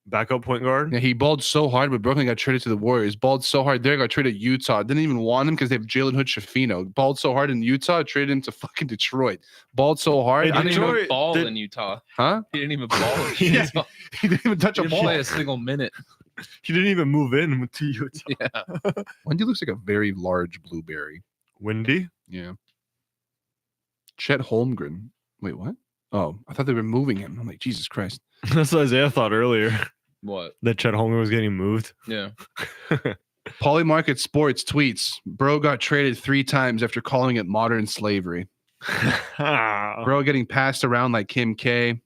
Backup point guard. Yeah, he balled so hard, but Brooklyn got traded to the Warriors. Balled so hard there, got traded to Utah. Didn't even want him because they have Jalen Hood-Schifino. Balled so hard in Utah, traded him to fucking Detroit. Balled so hard. He didn't Detroit even ball in Utah. Huh? He didn't even ball in Yeah. Utah. He didn't even touch He a didn't ball. play a single minute. He didn't even move in to Utah. Yeah. Wendy looks like a very large blueberry. Windy. Yeah. Chet Holmgren. Wait, what? Oh, I thought they were moving him. I'm like, Jesus Christ. That's what Isaiah thought earlier. What? That Chet Holmgren was getting moved. Yeah. Polymarket Sports tweets, bro got traded 3 times after calling it modern slavery. Bro getting passed around like Kim K.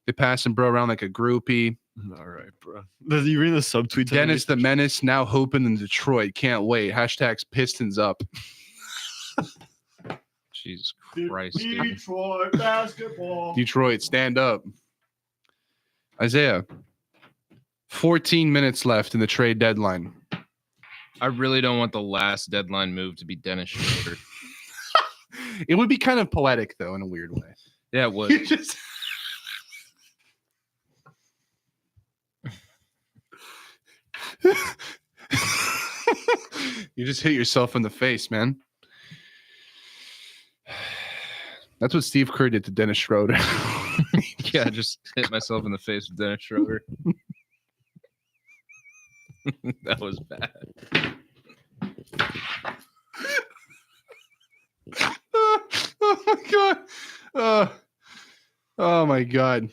They passing bro around like a groupie. All right, bro. Does he read the subtweets? Dennis the Menace now hoping in Detroit. Can't wait. Hashtags Pistons up. Jesus Christ. Dude. Detroit basketball. Detroit, stand up. Isaiah, 14 minutes left in the trade deadline. I really don't want the last deadline move to be Dennis Schroeder. It would be kind of poetic, though, in a weird way. Yeah, it would. You just... you just hit yourself in the face, man. That's what Steve Kerr did to Dennis Schroeder. Yeah, I just hit myself in the face with Dennis Schroeder. That was bad. Oh my god. Oh my god.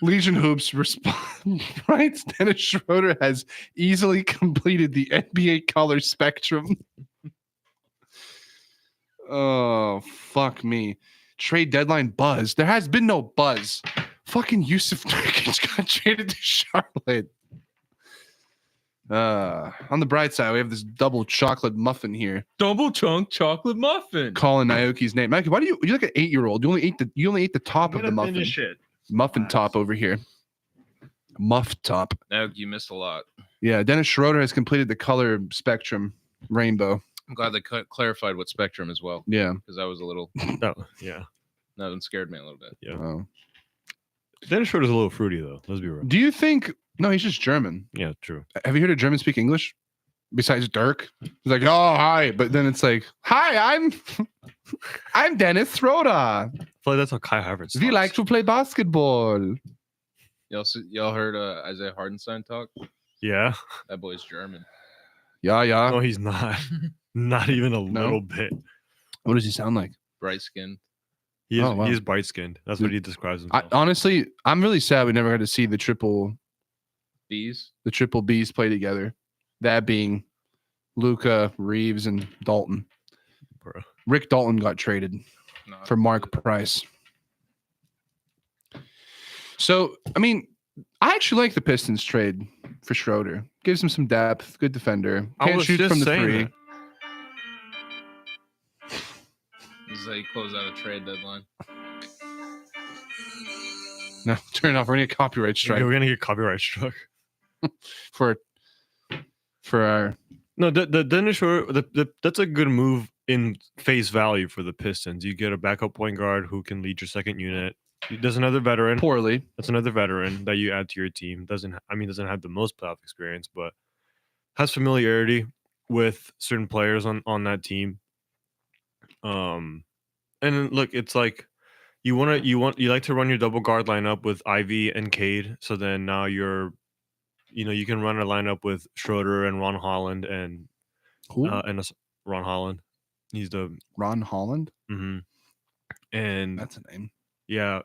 Legion Hoops respond, right? Dennis Schroeder has easily completed the NBA color spectrum. Oh, fuck me. Trade deadline buzz. There has been no buzz. Fucking Yusuf Nurkic got traded to Charlotte. On the bright side, we have this double chocolate muffin here. Double chunk chocolate muffin. Calling Naoki's name. Mikey, why do you're like an 8-year-old? You only ate the top of the muffin. It. Muffin top over here. Muff top. No, you missed a lot. Yeah, Dennis Schroeder has completed the color spectrum rainbow. I'm glad they clarified what spectrum as well. Yeah. Because I was a little. Oh, yeah. That one scared me a little bit. Yeah. Oh. Dennis Schroeder's a little fruity though. Let's be real. Do you think? No, he's just German. Yeah, true. Have you heard a German speak English? Besides Dirk, he's like, oh hi, but then it's like, hi, I'm Dennis Schroeder. I feel like that's how Kai Havertz. We like to play basketball. Y'all heard Isaiah Hardenstein talk? Yeah. That boy's German. Yeah. No, he's not. Not even a little bit. What does he sound like? Bright skinned. He is. Oh, wow. He is bright skinned. That's what he describes himself. Honestly, I'm really sad we never got to see the triple Bees. play together. That being Luka, Reeves, and Dalton. Bro. Rick Dalton got traded for Mark Price. So, I mean, I actually like the Pistons trade for Schroeder. Gives him some depth, good defender. Can't shoot from the three. This is how you close out a trade deadline. No, turn it off. We're gonna get copyright strike We're gonna get copyright struck. for our. No, the Dennis Schroeder, that's a good move in face value for the Pistons. You get a backup point guard who can lead your second unit. There's another veteran. Poorly. That's another veteran that you add to your team. Doesn't have the most playoff experience, but has familiarity with certain players on that team. And then, look, it's like you like to run your double guard lineup with Ivy and Cade. So then now you can run a lineup with Schroeder and Ron Holland and Who? Ron Holland. He's the Ron Holland. And That's a name. yeah,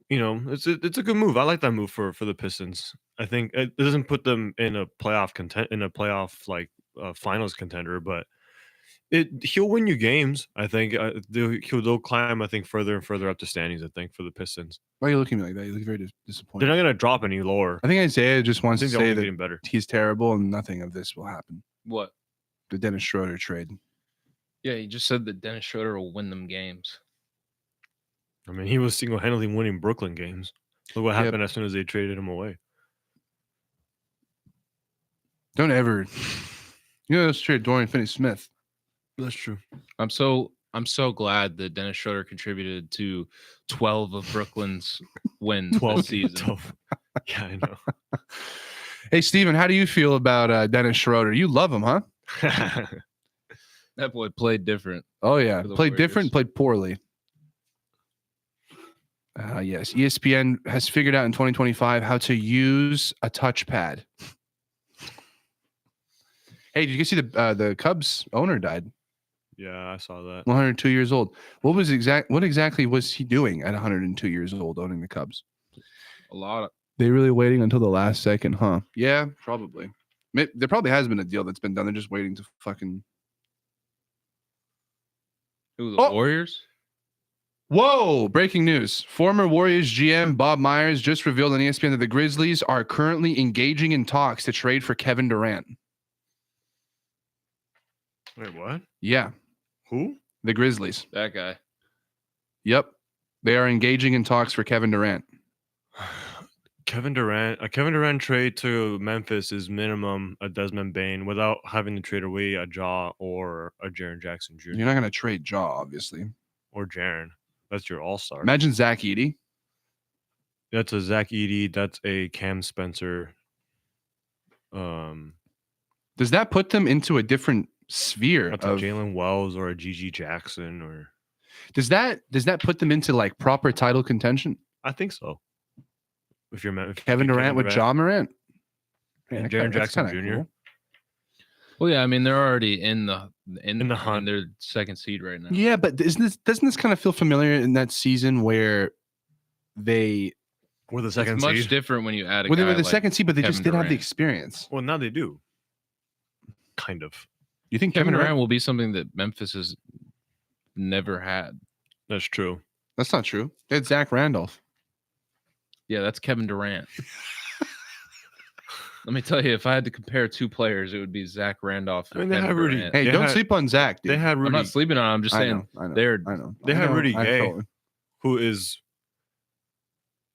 it's a good move. I like that move for the Pistons. I think it doesn't put them in a playoff like finals contender, but he'll win you games. I think they'll climb. I think further and further up the standings. I think for the Pistons. Why are you looking at me like that? You look very disappointed. They're not gonna drop any lower. I think Isaiah just wants to they're say only that getting better. he's terrible and nothing of this will happen. What? The Dennis Schroeder trade. Yeah, he just said that Dennis Schroeder will win them games. I mean, he was single-handedly winning Brooklyn games. Look what happened as soon as they traded him away. Don't ever. Let's trade Dorian Finney-Smith. That's true. I'm so glad that Dennis Schroeder contributed to 12 of Brooklyn's wins this season. 12. Yeah, I know. Hey, Steven, how do you feel about Dennis Schroeder? You love him, huh? That boy played different. Oh, yeah. For the Played Warriors. different, played poorly. Yes, ESPN has figured out in 2025 how to use a touchpad. Hey, did you guys see the Cubs owner died? Yeah, I saw that. 102 years old. What exactly was he doing at 102 years old owning the Cubs? A lot of. They really waiting until the last second, huh? Yeah, probably. There probably has been a deal that's been done. They're just waiting to fucking. Who, the Warriors? Whoa! Breaking news. Former Warriors GM Bob Myers just revealed on ESPN that the Grizzlies are currently engaging in talks to trade for Kevin Durant. Wait, what? Yeah. Who? The Grizzlies. That guy. Yep. They are engaging in talks for Kevin Durant. Kevin Durant. A Kevin Durant trade to Memphis is minimum a Desmond Bane without having to trade away a Ja or a Jaren Jackson Jr. You're not going to trade Ja, obviously. Or Jaren. That's your all-star. Imagine Zach Edey. That's a Zach Edey. That's a Cam Spencer. Does that put them into a different sphere? That's a Jalen Wells or a GG Jackson, or does that put them into like proper title contention? I think so. If Kevin Durant with Ja Morant and Jaren Jackson Jr. Cool. Well, yeah, I mean they're already in the hunt. They're second seed right now. Yeah, but doesn't this kind of feel familiar in that season where they were the second it's seed? Much different when you add a well, they guy were the like second seed, but they Kevin just didn't have the Durant. experience. Well, now they do. Kind of. You think Kevin Durant will be something that Memphis has never had? That's true. That's not true. They had Zach Randolph. Yeah, that's Kevin Durant. Let me tell you, if I had to compare two players, it would be Zach Randolph. I mean, and they Kevin have Rudy. Durant. Hey, They don't had- sleep on Zach, dude. They had I'm Rudy. not sleeping on. I'm just saying I know. they're They had Rudy Gay, totally. who is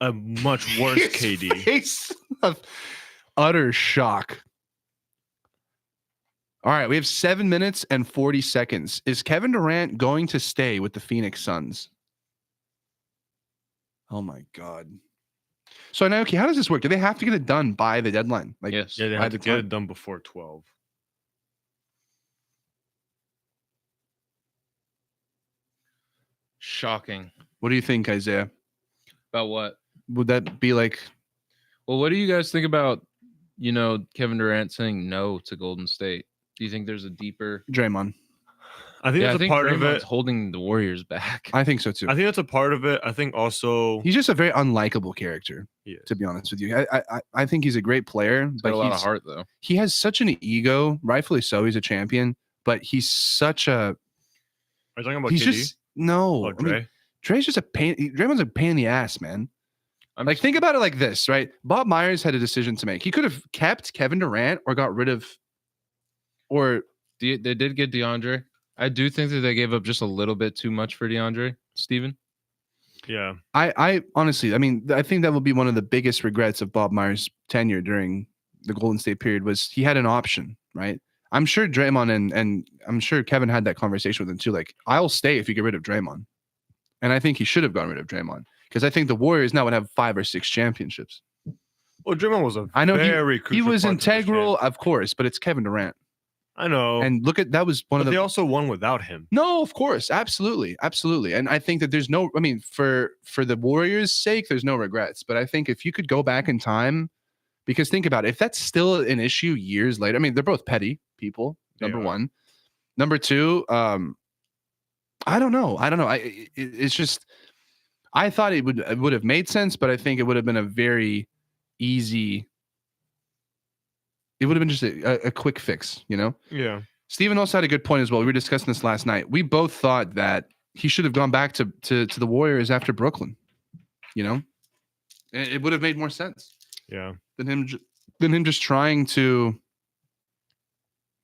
a much worse His KD. face of utter shock. All right, we have 7 minutes and 40 seconds. Is Kevin Durant going to stay with the Phoenix Suns? Oh my God. So now, okay, how does this work? Do they have to get it done by the deadline? Like, Yes. Yeah, they by had the to get time? it done before 12. Shocking. What do you think, Isaiah? About what? Would that be like? Well, what do you guys think about, Kevin Durant saying no to Golden State? Do you think there's a deeper? Draymond? I think Yeah, I that's think a part of Draymond's it. holding the Warriors back. I think so too. I think that's a part of it. I think also He's just a very unlikable character, to be honest with you. I think he's a great player, He's but got a lot of heart, though. he has such an ego, rightfully so. He's a champion, but he's such a. Are you talking about He's KD? just no. Oh, I mean, Dre? Dre's just a pain. Draymond's a pain in the ass, man. I'm Like, think about it like this, right? Bob Myers had a decision to make. He could have kept Kevin Durant or got rid of, or They did get DeAndre. I do think that they gave up just a little bit too much for DeAndre, Steven. Yeah. I honestly, I mean, I think that will be one of the biggest regrets of Bob Myers' tenure during the Golden State period was he had an option, right? I'm sure Draymond and I'm sure Kevin had that conversation with him too. Like, I'll stay if you get rid of Draymond. And I think he should have gotten rid of Draymond because I think the Warriors now would have 5 or 6 championships. Well, Draymond was a I know very he crucial was part to this integral, game. of course, but it's Kevin Durant. I know. And look at that was one But of they the. also won without him. No, of course, absolutely. And I think that there's no. I mean, for the Warriors' sake, there's no regrets. But I think if you could go back in time, because think about it, if that's still an issue years later. I mean, they're both petty people. Number one. Number two. I don't know. It's just. I thought it would have made sense, but I think it would have been a very easy. It would have been just a quick fix, you know? Yeah. Steven also had a good point as well. We were discussing this last night. We both thought that he should have gone back to the Warriors after Brooklyn, you know? And it would have made more sense. Yeah. Than him just trying to,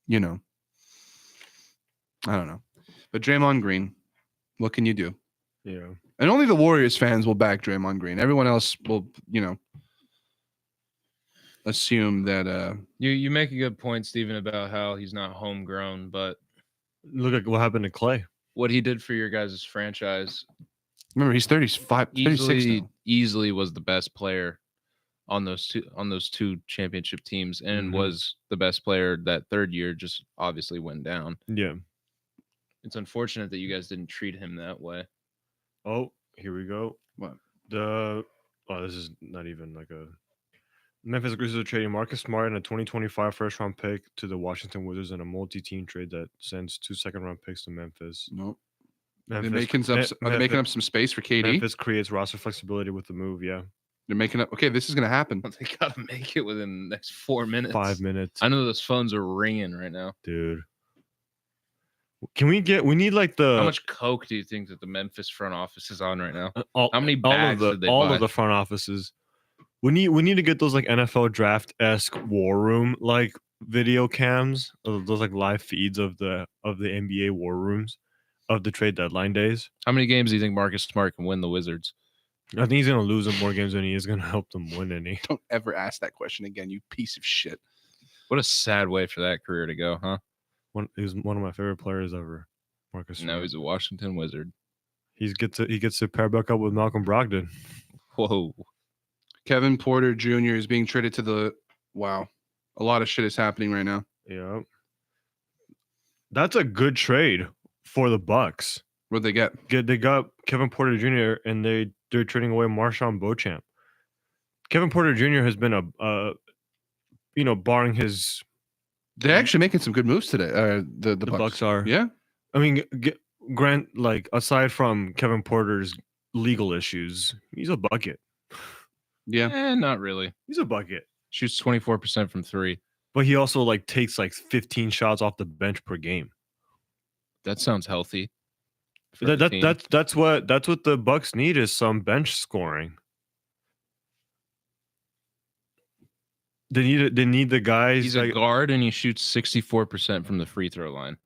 you know. I don't know. But Draymond Green, what can you do? Yeah. And only the Warriors fans will back Draymond Green. Everyone else will, you know, assume that You make a good point, Steven, about how he's not homegrown, but Look at what happened to Clay. what he did for your guys' franchise remember he's 35, 36 now. easily was the best player on those two championship teams, and was the best player that third year. Just obviously went down. Yeah. It's unfortunate that you guys didn't treat him that way. Oh, here we go. What? This is not even like a. Memphis Grizzlies are trading Marcus Smart and a 2025 first-round pick to the Washington Wizards in a multi-team trade that sends 2 second-round picks to Memphis. Nope. Memphis Are they making up some space for KD? Memphis creates roster flexibility with the move. Yeah. They're making up. Okay, this is gonna happen. They gotta make it within the next 4 minutes. 5 minutes. I know those phones are ringing right now. Dude. We need like the How much coke do you think that the Memphis front office is on right now? all, How many all of bags the did they all buy? of the front offices. We need to get those like NFL draft-esque war room like video cams, those like live feeds of the NBA war rooms of the trade deadline days. How many games do you think Marcus Smart can win the Wizards? I think he's gonna lose them more games than he is gonna help them win any. Don't ever ask that question again, you piece of shit. What a sad way for that career to go, huh? He's one of my favorite players ever, Marcus Smart. Now he's a Washington Wizard. He gets to pair back up with Malcolm Brogdon. Whoa. Kevin Porter Jr. is being traded to the. Wow, a lot of shit is happening right now. Yeah, that's a good trade for the Bucks. What'd they get? They got Kevin Porter Jr. and they're trading away Marshawn Beauchamp. Kevin Porter Jr. has been barring his. They're actually making some good moves today. The Bucks are. Yeah. I mean, Grant, like aside from Kevin Porter's legal issues, he's a bucket. Yeah. Not really. He's a bucket. Shoots 24% from three. But he also like takes like 15 shots off the bench per game. That sounds healthy. That's what the Bucks need is some bench scoring. They need the guys. He's a guard and he shoots 64% from the free throw line.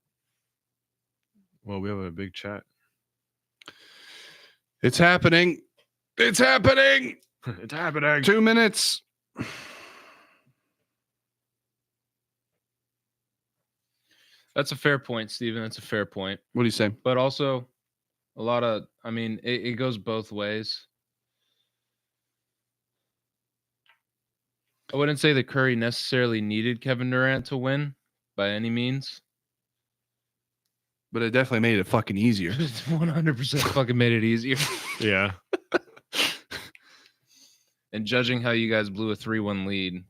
Well, we have a big chat. It's happening. It's happening. It's happening. 2 minutes. That's a fair point, Steven. That's a fair point. What do you say? But also, a lot of, I mean, it goes both ways. I wouldn't say that Curry necessarily needed Kevin Durant to win by any means. But it definitely made it fucking easier. 100% fucking made it easier. Yeah. And judging how you guys blew a 3-1 lead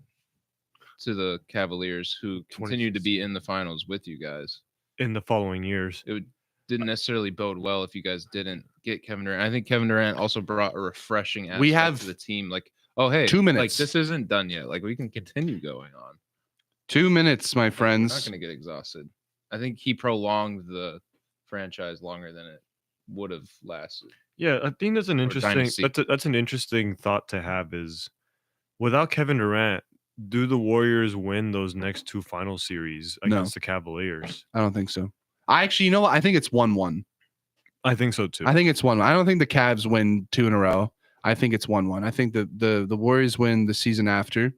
to the Cavaliers, who continued to be in the finals with you guys in the following years, it didn't necessarily bode well if you guys didn't get Kevin Durant. I think Kevin Durant also brought a refreshing aspect to the team. Like, oh, hey, 2 minutes. Like, this isn't done yet. Like, we can continue going on. 2 minutes, my friends. We're not going to get exhausted. I think he prolonged the franchise longer than it would have lasted. Yeah, I think that's an interesting. That's an interesting thought to have. Is without Kevin Durant, do the Warriors win those next 2 final series against the Cavaliers? I don't think so. I actually, you know what? I think it's 1-1. I think so too. I think it's 1-1. I don't think the Cavs win 2 in a row. I think it's 1-1. I think the Warriors win the season after.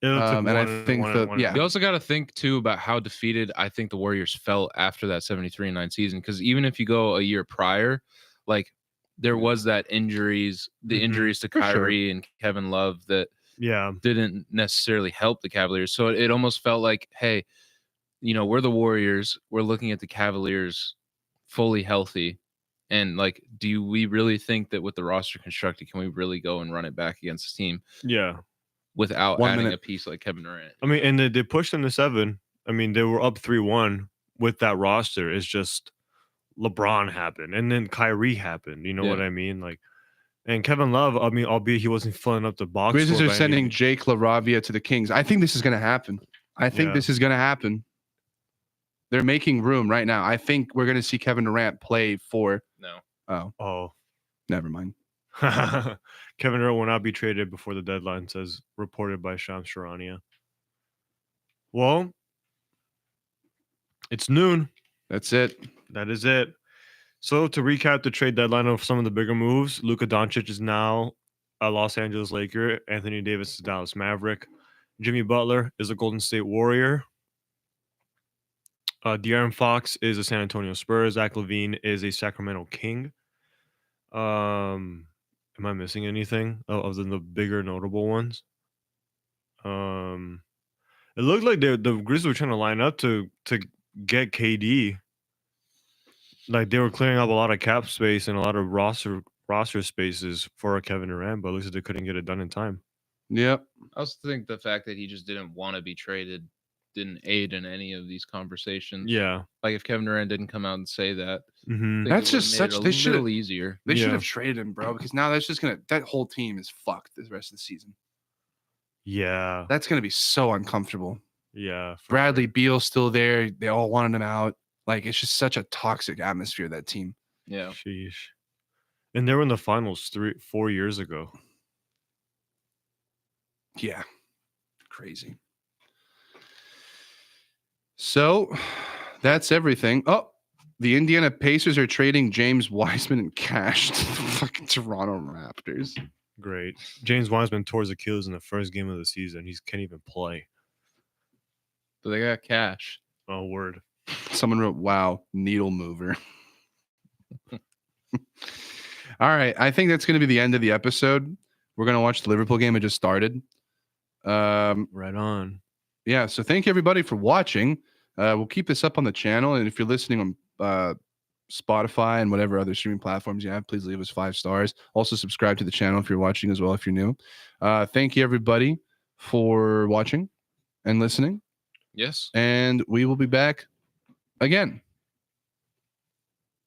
And I think You also got to think too about how defeated I think the Warriors felt after that 73-9 season. Because even if you go a year prior, like there was that injuries to Kyrie and Kevin Love that didn't necessarily help the Cavaliers. So it almost felt like, hey, we're the Warriors. We're looking at the Cavaliers fully healthy. And like, do we really think that with the roster constructed, can we really go and run it back against this team? Yeah. Without 1 adding minute. a piece like Kevin Durant. I mean, and they pushed them to 7. I mean, they were up 3-1 with that roster. It's just LeBron happened, and then Kyrie happened. You know what I mean? Like, and Kevin Love. I mean, albeit he wasn't filling up the box. Grizzlies score are by any sending means. Jake LaRavia to the Kings. I think this is going to happen. They're making room right now. I think we're going to see Kevin Durant play for. No. Oh, Never mind. Kevin Durant will not be traded before the deadline, says reported by Shams Charania. Well, it's noon. That's it. That is it. So to recap the trade deadline of some of the bigger moves, Luka Doncic is now a Los Angeles Laker. Anthony Davis is a Dallas Maverick. Jimmy Butler is a Golden State Warrior. De'Aaron Fox is a San Antonio Spurs. Zach LaVine is a Sacramento King. Am I missing anything other than the bigger notable ones? It looked like the Grizzlies were trying to line up to get KD. Like they were clearing up a lot of cap space and a lot of roster spaces for Kevin Durant, but it looks like they couldn't get it done in time. Yep. I also think the fact that he just didn't want to be traded didn't aid in any of these conversations. Yeah. Like if Kevin Durant didn't come out and say that, Mm-hmm. That's just such. They should have easier. They should Yeah. have traded him, bro, because now that's just gonna. That whole team is fucked the rest of the season. Yeah. That's gonna be so uncomfortable. Yeah. for Bradley Beal's still there. They all wanted him out. Like it's just such a toxic atmosphere, that team. Yeah. Sheesh. And they were in the finals 4 years ago. Yeah. Crazy. So that's everything. Oh, the Indiana Pacers are trading James Wiseman and cash to the fucking Toronto Raptors. Great. James Wiseman tore his Achilles in the first game of the season. He can't even play. But they got cash. Oh, word. Someone wrote, wow, needle mover. All right. I think that's going to be the end of the episode. We're going to watch the Liverpool game. It just started. Right on. Yeah. So thank you, everybody, for watching. We'll keep this up on the channel. And if you're listening on Spotify and whatever other streaming platforms you have, please leave us 5 stars. Also, subscribe to the channel if you're watching as well, if you're new. Thank you, everybody, for watching and listening. Yes. And we will be back again.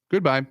Goodbye.